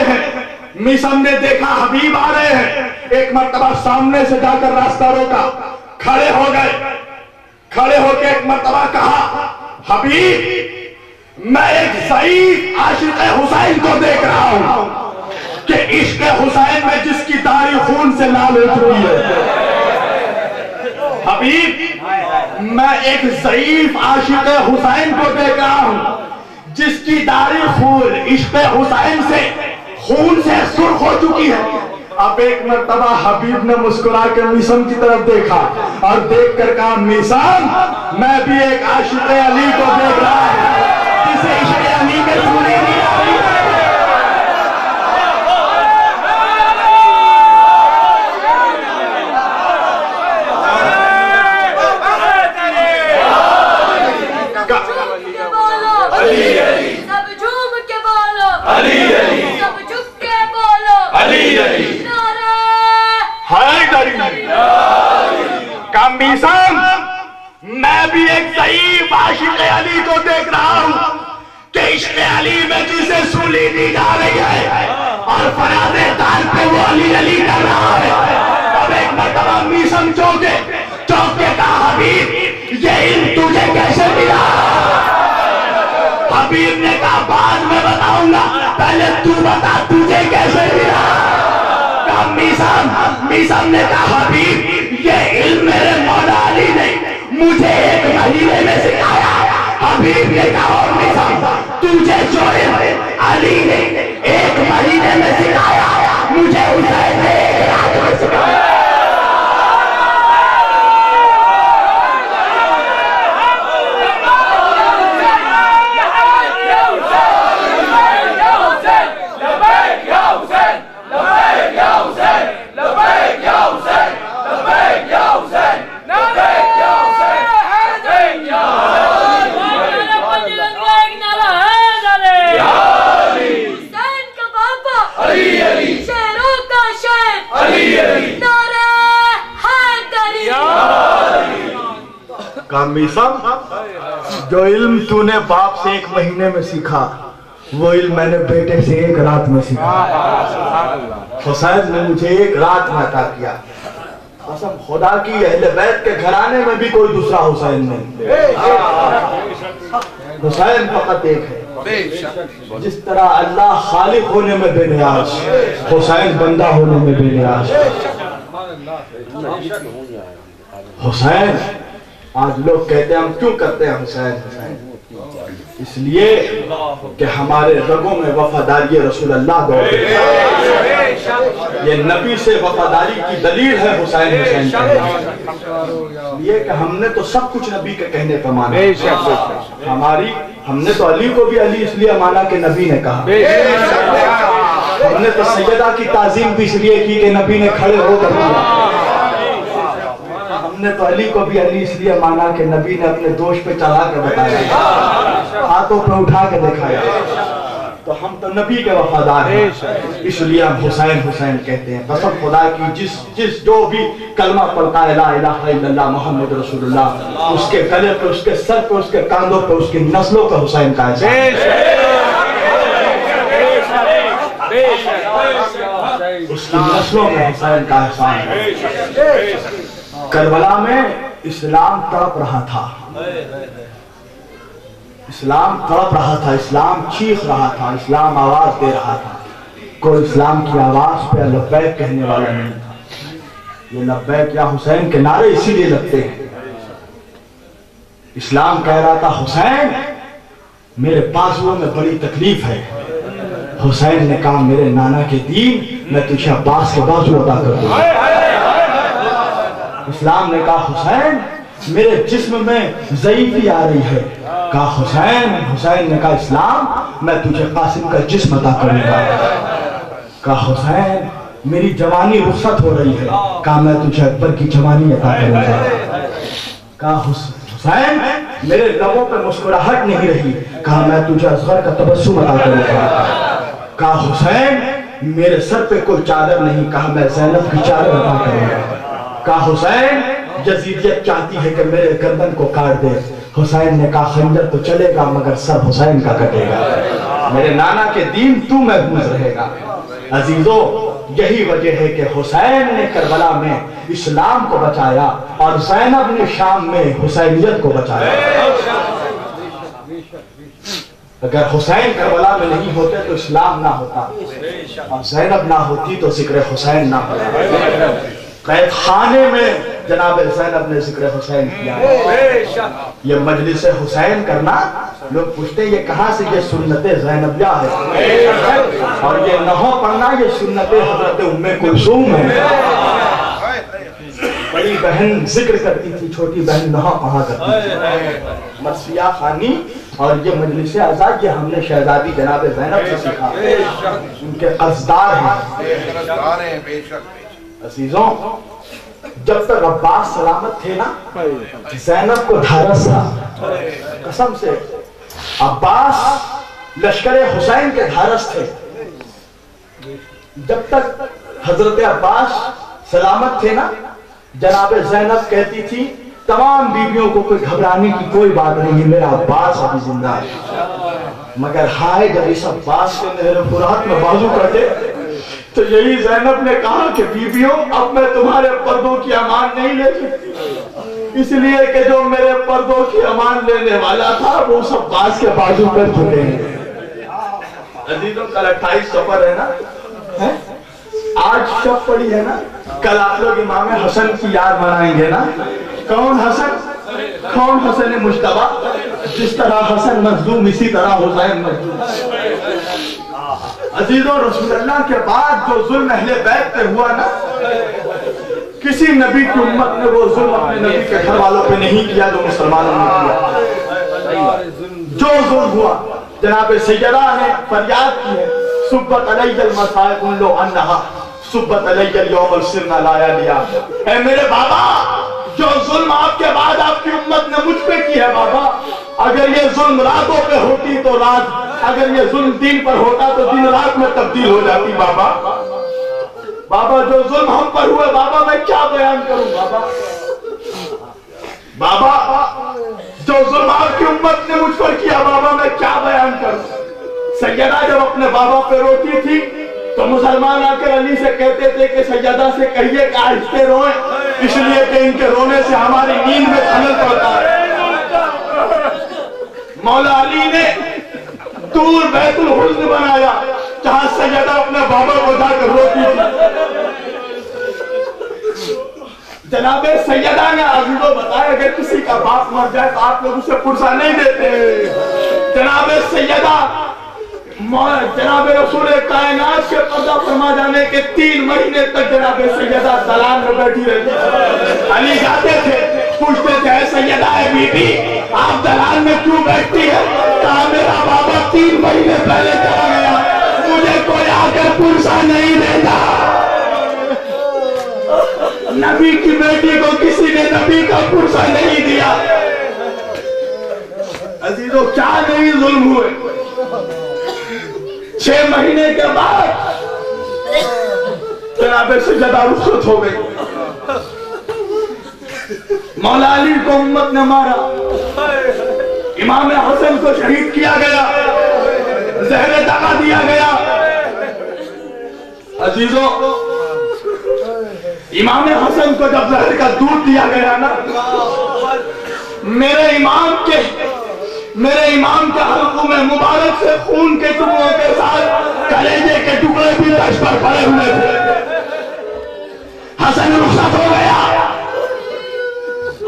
हैं। मिसम ने देखा हबीब आ रहे हैं, एक मर्तबा सामने से जाकर रास्ता रोका, खड़े हो गए। खड़े होकर एक मर्तबा कहा, हबीब मैं एक ज़ईफ आशिक़ हुसैन को देख रहा हूं कि इश्क़ हुसैन में जिसकी दाढ़ी खून से लाल हो चुकी है। हबीब मैं एक ज़ईफ आशिक़ हुसैन को देख रहा हूं जिसकी दाढ़ी खून इश्क़ हुसैन से खून से सुर्ख हो चुकी है। अब एक मर्तबा हबीब ने मुस्कुरा के मिसम की तरफ देखा और देख कर कहा, मिसम मैं भी एक आशिक़ अली को देख रहा हूं जिसे इश्क़ अली में सूली नहीं आ रही है। सब झूम के बोलो अली अली, सब झुक के बोलो अली अली, मिसम मैं भी एक ज़ईफ आशिक़ अली को देख रहा हूं कि इश्क़ अली में जिसे सूली दी जा रही है और फराज़े ताल पे वो अली अली कर रहा है। अब एक मर्तबा मिसम चौंके कहा, हबीब ये इल्म तुझे कैसे मिला? हबीब ने कहा, बाद में बताऊंगा, पहले तू बता तुझे कैसे मिला? मिसम ने कहा, हबीब ये इल्म मेरे मौला अली ने मुझे एक महीने में सिखाया। हबीब ने कहा, मिसम तुझे जो इल्म अली ने एक महीने में सिखाया मुझे हुसैन ने एक रात में सिखाया। मिसम जो इल्म तूने बाप से एक महीने में सीखा वो इल्म मैंने बेटे से एक रात में सीखा। हुसैन ने मुझे एक रात में अता किया। कसम खुदा की अहले बैत के घराने में भी कोई दूसरा हुसैन नहीं, हुसैन फकत एक है। जिस तरह अल्लाह खालिक होने में बेनियाज, हुसैन बंदा होने में बेनियाज। हुसैन आज लोग कहते हैं हम क्यों करते हैं हुसैन हुसैन, इसलिए कि हमारे रगों में वफादारी रसूल अल्लाह दौड़ रही है। ये नबी से वफादारी की दलील है हुसैन हुसैन इसलिए कि हमने तो सब कुछ नबी के कहने पर माना। हमने तो अली को भी अली इसलिए माना कि नबी ने कहा। हमने तो सैयदा की ताजीम भी इसलिए की कि नबी ने खड़े होकर किया। हमने तो अली को भी अली इसलिए माना कि नबी ने अपने दोष पे चढ़ा के बताया, हाथों पे उठा के दिखाया। तो हम तो नबी के वफादार हैं, इसलिए हम हुसैन हुसैन कहते हैं। कसम खुदा की जिस जो भी कलमा पढ़ता है ला इलाहा इल्लल्लाह मुहम्मद रसूलुल्लाह, उसके गले पे, उसके सर पे, उसके कांधों पे उसकी नस्लों का हुसैन का है। उसकी नस्लों में हुसैन का एहसान है। करबला में इस्लाम तड़प रहा था, इस्लाम तड़प रहा था, इस्लाम चीख रहा था, इस्लाम आवाज दे रहा था। कोई इस्लाम की आवाज पे लब्बैक कहने वाला नहीं था। ये लब्बैक या हुसैन के नारे इसीलिए लगते हैं। इस्लाम कह रहा था, हुसैन मेरे बाजुओं में बड़ी तकलीफ है। हुसैन ने कहा, मेरे नाना के दीन मैं तुझे अब्बास के बाजू अदा कर दूंगा। इस्लाम ने कहा, हुसैन मेरे जिस्म में ज़ईफ़ी आ रही है। कहा हुसैन ने कहा, इस्लाम मैं तुझे कासिम का जिस्म अता करूंगा। कहा हुसैन मेरी जवानी रुखसत हो रही है। कहा मैं तुझे अकबर की जवानी अता करूंगा। कहा हुसैन मेरे लबों पे मुस्कुराहट नहीं रही। कहा मैं तुझे असगर का तबस्सुम अता करूंगा। कहा हुसैन मेरे सर पे कोई चादर नहीं। कहा मैं ज़ैनब की चादर अता करूंगा। कहा हुसैन यजीदियत चाहती है कि मेरे गर्दन को काट दे। हुसैन ने कहा खंजर तो चलेगा मगर सर हुसैन का कटेगा। मेरे नाना के दीन तू महफूज रहेगा। अजीजों, यही वजह है कि हुसैन ने करबला में इस्लाम को बचाया और ज़ैनब ने शाम में हुसैनियत को बचाया। अगर हुसैन करबला में नहीं होते तो इस्लाम ना होता, और ज़ैनब ना होती तो जिक्र हुसैन ना होता। कैद खाने में जनाब ज़ैनब ने जिक्र हुसैन किया। ये मजलिस हुसैन करना, लोग पूछते हैं ये कहाँ से, ये सुन्नत ज़ैनबिया है, और ये नहो पढ़ना ये सुन्नत हज़रत उम्मे कुलसूम है। बड़ी बहन जिक्र करती थी, छोटी बहन नहा पढ़ा करती थी। मर्सिया खानी और ये मजलिस आज़ाद ये हमने शहजादी जनाब ज़ैनब से सीखा, उनके कर्जदार हैं। अजीजों, जब तक अब्बास सलामत थे ना, ज़ैनब को ढारस था। कसम से अब्बास लश्कर हुसैन के ढारस थे। जब तक हजरत अब्बास सलामत थे ना, जनाब ज़ैनब कहती थी तमाम बीवियों को कोई घबराने की कोई बात नहीं है, मेरा अब्बास अभी जिंदा है। मगर हाय जब इस अब्बास के मेरे फुरात में बाजू कटे, तो यही ज़ैनब ने कहा कि बीवियों, अब मैं तुम्हारे पर्दों की अमान नहीं ले सकती, इसलिए कि जो मेरे पर्दों की अमान लेने वाला था वो उस अब्बास के बाजू पर झुके हैं। अजीजों, कल 28 सफर है ना, है? आज शब पड़ी है ना, कल आप लोग इमाम हसन की याद मनाएंगे ना। कौन हसन? कौन हसन मुश्तबा? जिस तरह हसन मजलूम इसी तरह हुसैन मजलूम। अजीजों, रसूलुल्लाह के बाद जो जुल्म अहले बैत पे हुआ ना, किसी नबी की उम्मत ने वो जुल्म अपने नबी के घर वालों पे नहीं किया जो मुसलमानों ने किया। जो जुल्म हुआ, जनाब सैयदा ने फरियाद की है, सुब्बत अलैयल मसाइब उन लो अन्नहा सुब्बत अलैयल यौमल सिरना लाया लिया। ऐ मेरे बाबा, जो जुल्म आपके बाद आपकी उम्मत ने मुझ पे की है बाबा, अगर ये जुल्म रातों पे होती तो रात, अगर ये जुल्म दिन पर होता तो दिन रात में तब्दील हो जाती। बाबा बाबा जो जुल्म हम पर हुए बाबा, मैं क्या बयान करूं बाबा। बाबा जो जुल्म आपकी उम्मत ने मुझ पर किया बाबा, मैं क्या बयान करूं। सैयदा जब अपने बाबा पे रोती थी तो मुसलमान आकर अली से कहते थे कि सैयदा से कहिए कि आहिस्ते रोएं, इसलिए कि इनके रोने से हमारी नींद में खलल पड़ता है। मौला अली ने दूर बैतुल हुस्न बनाया, जहां सैयदा अपने बाबा को जाकर रोती थी। जनाबे सैयदा ने अजीजों बताया, अगर किसी का बाप मर जाए तो आप लोग उसे पुरसा नहीं देते। जनाबे सैयदा जनाब रसूल कायनात के पर्दा फरमा जाने के 3 महीने तक जनाब सैयदा दलान में बैठी रहती। अली जाते थे, पूछते थे सैयदा बीबी आप दलान में क्यों बैठती है? कहा मेरा बाबा 3 महीने पहले चला गया, मुझे कोई आकर पुरसा नहीं देता। नबी की बेटी को किसी ने नबी का पुरसा नहीं दिया। अजीजों, क्या नहीं जुल्म हुए। 6 महीने के बाद जनाब सैयदा रुखसत हो गई। मौला अली को उम्मत ने मारा, इमाम हसन को शहीद किया गया, जहर दगा दिया गया। अजीजों, इमाम हसन को जब जहर का दूध दिया गया ना, मेरे इमाम के हल्कों में मुबारक से खून के टुकड़ों के साथ कलेजे के टुकड़े भी तख्त पर पड़े हुए थे। हसन रुखसत हो गया।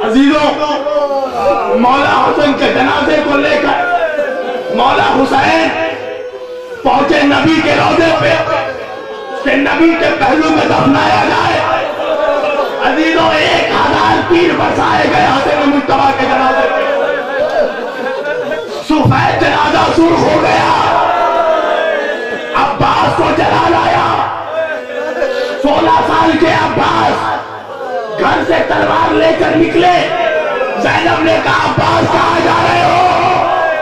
अजीजों, मौला हसन के जनाजे को लेकर मौला हुसैन पहुंचे नबी के रोज़े पे कि नबी के पहलू में दफनाया जाए। अजीजों, 1000 तीर बरसाए गए हसन मुज्तबा के जनाजे पे। सुफैद जनाजा सुर्ख हो गया। अब्बास को जला लाया। 16 साल के अब्बास घर से तलवार लेकर निकले। ज़ैनब ने कहा अब्बास कहाँ जा रहे हो?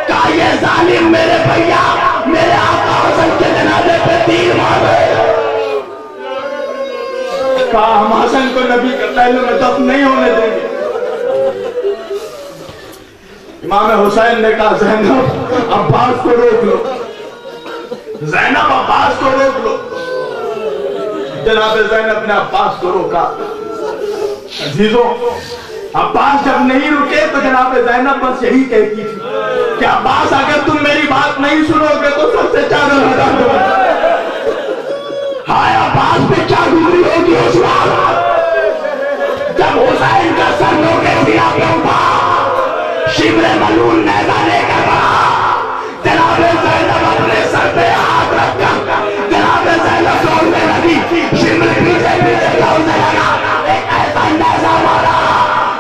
कहा ये जालिम मेरे भैया मेरे आका हसन के जनाजे पे तीर मार रहे। कहा हम हसन को नबी के पहलू में दफन नहीं होने देंगे। इमाम हुसैन ने कहा ज़ैनब अब्बास को रोक लो। ज़ैनब अब्बास को रोक लो। जनाब ज़ैनब ने अब्बास को रोका। अजीजों, अब्बास जब नहीं रुके तो जनाब ज़ैनब बस यही कहती थी कि अब्बास अगर तुम मेरी बात नहीं सुनोगे तो सबसे चादर हटा दो। हाय अब्बास पे क्या गुजरी होगी उस वक्त जब हुसैन का सर के सिरा पे उठा, शिमरे मलून नैज़ाने का रहा। जनाब ज़ैनब अपने सर पे हाथ रखा, जनाब ज़ैनब दौड़ने लगी, शिमरे पीछे पीछे दौड़ने लगा, एक ऐसा नैज़ा मारा,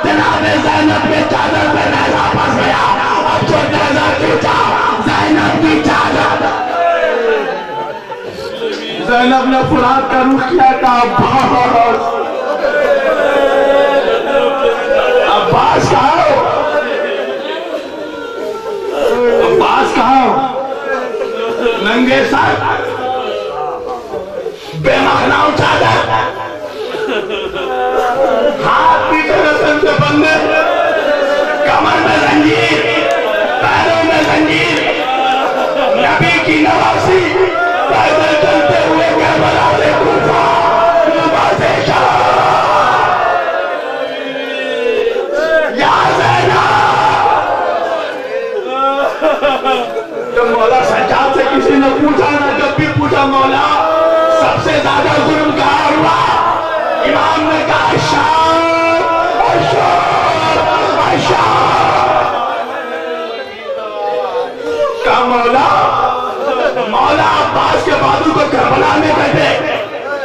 जनाब ज़ैनब के चादर पे नैज़ा फंस गया। अब जो नैज़ा खींचा ज़ैनब की चादर। ज़ैनब ने फुरात का रुख किया था। अब्बास कहाँ हो? अब्बास कहाँ हो? नंगे सर, बेमखनाऊ चादर, हाथ पीछे रस्म से बंधे, कमर में जंजीर, पैरों में जंजीर, नबी की नवासी, पैदल चलते हुए करबला से कूफा, कूफा से शाम। या ज़ैनब, जब मौला सज्जाद से किसी ने पूछा ना, जब भी पूछा मौला सबसे ज्यादा जुल्म कहाँ हुआ, इमाम ने कहा शाम, का मौला मौला अब्बास के बाजू को करबला में बैठे,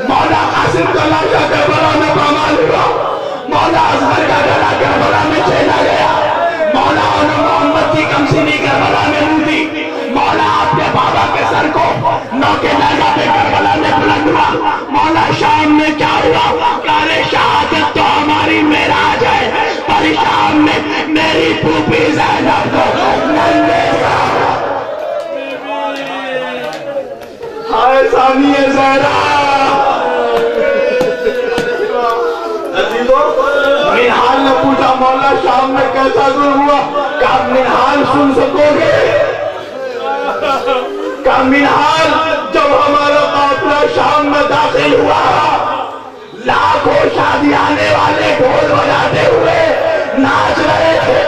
मौला कासिम का लाशा करबला में पामाल हुआ, मौला असगर का गला करबला में छेड़ा गया, मौला और मोहम्मद की कमसीनी करबला में लूटी, मौला अपने बाबा के सर को नौके नैज़ा पे करबला में बुलंद हुआ। मौला शाम में क्या हुआ? काले शहादत तो हमारी मेराज है, पर शाम में मेरी फूफी ज़ैनब को नंगे हाय सानिए ज़हरा। अजीजों, मिनहाल ने पूछा मौला शाम में कैसा जुल्म हुआ? क्या मिनहाल सुन सकोगे? क्या मिनहाल जब हमारा काफिला शाम में दाखिल हुआ, लाखों शादी आने वाले ढोल बजाते हुए नाच रहे थे,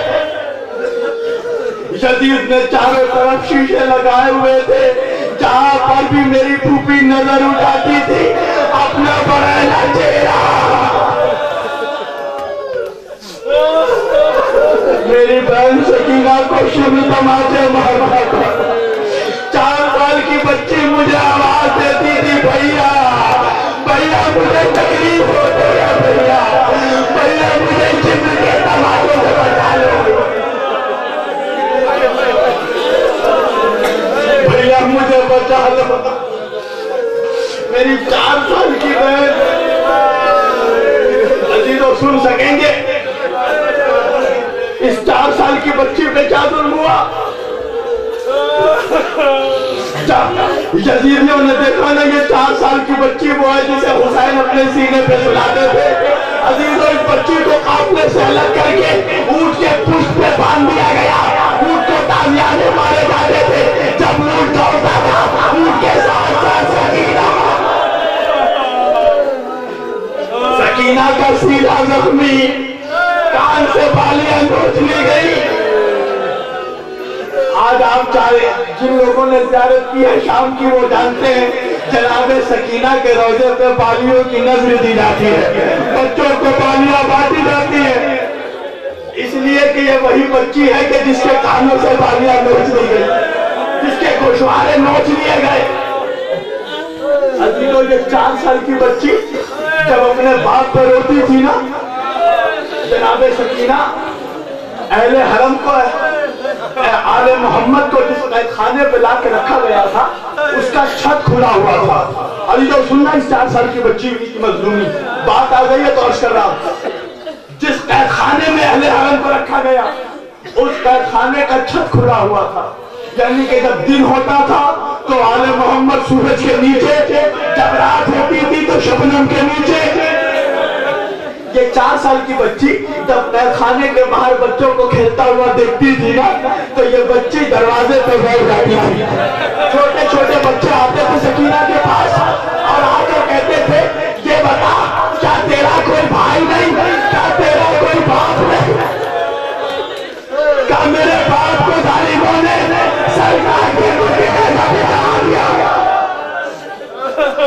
यजीद ने चारों तरफ शीशे लगाए हुए थे, जहां पर भी मेरी फूफी नजर उठाती थी अपना बड़ा चेहरा मेरी बहन सकीना को शिव तमाचे मारता था। 4 साल की बच्ची मुझे आवाज देती थी, भैया भैया मुझे तकलीफ होती है, भैया भैया मुझे शिव के तमाचों से बचा लो, भैया मुझे बचा लो। मेरी 4 साल की बहन, अजीजों सुन सकेंगे इस 4 साल की बच्ची पे क्या जुल्म हुआ? यजीदियों ने देखा ना, ये 4 साल की बच्ची वो है जिसे हुसैन अपने सीने पे सुलाते थे। अजीजों, इस बच्ची को काफले से अलग करके ऊंट के पुष्प पे बांध दिया गया। ऊंट को तालियाने मारे जाते थे, जब ऊंट दौड़ता था ऊंट के साथ साथ सकीना का सीधा जख्मी, कान से बालियां नोच ली गई। आज आप जिन लोगों ने ज़ियारत की है शाम की, वो जानते हैं जनाब सकीना के रोजे पे बालियों की नजर दी जाती है, बच्चों को बालियां बांटी जाती है, इसलिए कि ये वही बच्ची है कि जिसके कानों से बालियां नोच ली गई, जिसके गोशवारे नोच लिए गए। अजीजों, ये 4 साल की बच्ची जब अपने बाप पर रोती थी ना, जनाब सकीना अहले हरम को, आले मोहम्मद को जिस खाने पे ला के रखा गया था, उसका छत खुला हुआ था। अभी तो सुनना, इस 4 साल की बच्ची की मजलूमी बात आ गई है तो अर्ज कर रहा हूं। जिस कैद खाने में अहले हरम को रखा गया, उस कैद खाने का छत खुला हुआ था, यानी कि जब दिन होता था तो आले मोहम्मद सूरज के नीचे, जब रात होती थी तो शबनम के नीचे। ये 4 साल साल की बच्ची जब तहखाने के बाहर बच्चों को खेलता हुआ देखती थी ना, तो ये बच्ची दरवाजे पे बैठ जाती थी। छोटे छोटे बच्चे आते थे सकीना के पास और आकर कहते थे, ये बता क्या तेरा कोई भाई नहीं, क्या तेरा कोई बाप नहीं, क्या मेरे बाप को जालिमों ने सरकार के रोटी में बना दिया।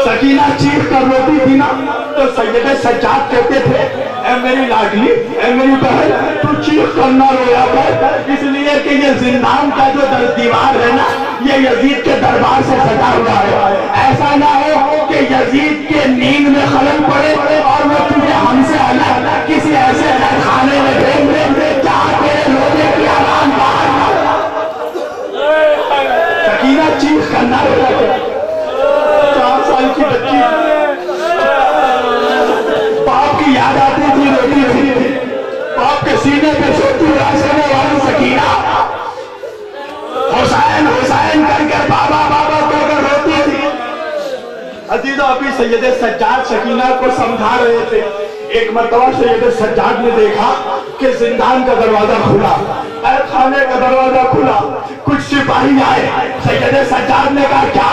सकीना चीख कर रोती थी ना, तो सैयदे सज्जाद कहते थे, ए मेरी लाडली, ए मेरी बहन, तू चीख कर ना रोया कर, इसलिए कि ये जिंदान का जो दीवार है ना, ये यजीद के दरबार से सजा हुआ है। ऐसा ना हो कि यजीद के नींद में खलल पड़े और वो तुझे हमसे अलग किसी ऐसे खाने में भेज दे जहाँ तेरे रोने की आवाज बाहर ना। सकीना चीख करना रोया। 4 साल की बच्ची, बाप की याद आती थी, रोती थी, बाप के सीने पे सोती राशने वाली सकीना हुसैन हुसैन करके बाबा बाबा कहकर रोती थी। अजीजों, अभी सैयदे सज्जाद सकीना को समझा रहे थे। एक मरतबा सैयदे सज्जाद ने देखा कि जिंदान का दरवाजा खुला, खाने का दरवाजा खुला, कुछ सिपाही आए। सैयदे सज्जाद ने कहा, क्या